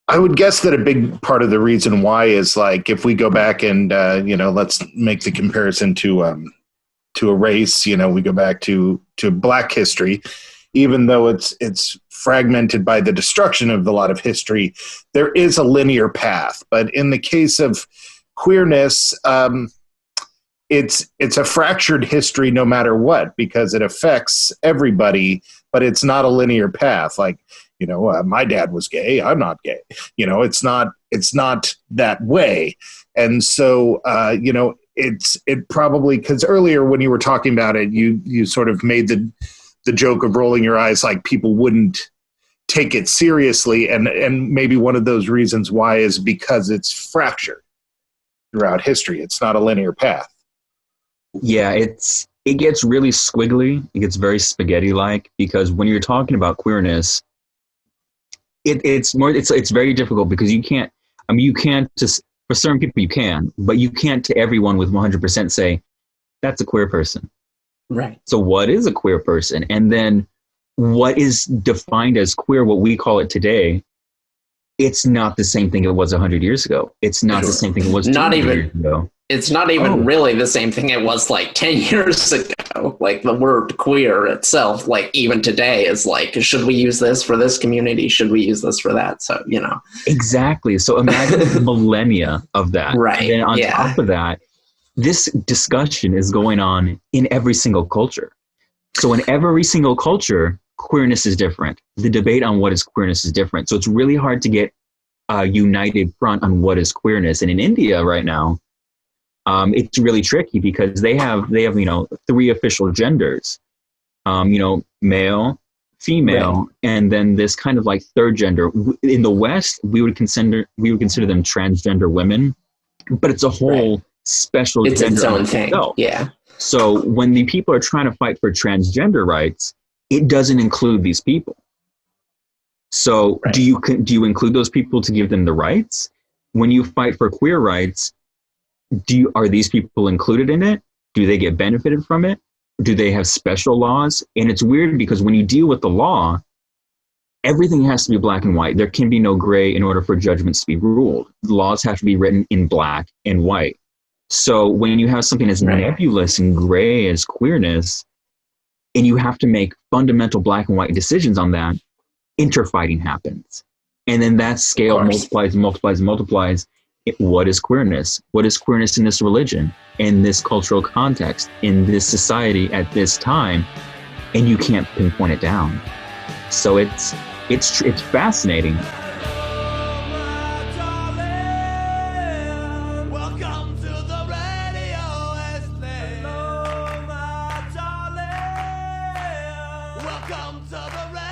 I would guess that a big part of the reason why is like if we go back and let's make the comparison to a race. We go back to Black history, even though it's fragmented by the destruction of a lot of history. There is a linear path, but in the case of queerness, it's a fractured history no matter what, because it affects everybody, but it's not a linear path. Like, my dad was gay, I'm not gay. It's not that way. And so, it probably, because earlier when you were talking about it, you sort of made the joke of rolling your eyes, like people wouldn't take it seriously. And maybe one of those reasons why is because it's fractured throughout history. It's not a linear path. Yeah, it gets really squiggly. It gets very spaghetti-like, because when you're talking about queerness, it's very difficult, because you can't just, for certain people you can, but you can't to everyone with 100% say that's a queer person. Right. So what is a queer person? And then what is defined as queer, what we call it today, it's not the same thing it was 100 years ago. It's not the same thing it was 200 years ago. It's not even really the same thing it was like 10 years ago. Like the word queer itself, like even today is like, should we use this for this community? Should we use this for that? So, Exactly. So imagine millennia of that. Right. And then on top of that, this discussion is going on in every single culture. So in every single culture, queerness is different. The debate on what is queerness is different. So it's really hard to get a united front on what is queerness. And in India right now, it's really tricky, because they have 3 official genders, male, female, right, and then this kind of like third gender. In the West, we would consider them transgender women, but it's a whole special it's gender its own thing. itself. Yeah. So when the people are trying to fight for transgender rights, it doesn't include these people. So do you include those people to give them the rights? When you fight for queer rights, are these people included in it? Do they get benefited from it? Do they have special laws? And it's weird, because when you deal with the law, everything has to be black and white. There can be no gray in order for judgments to be ruled. The laws have to be written in black and white. So when you have something as nebulous and gray as queerness, and you have to make fundamental black and white decisions on that, interfighting happens. And then that scale multiplies and multiplies and multiplies. What is queerness? What is queerness in this religion, in this cultural context, in this society at this time? And you can't pinpoint it down. So it's fascinating. Welcome to the radio, Wasteland. Hello, my darling. Welcome to the radio.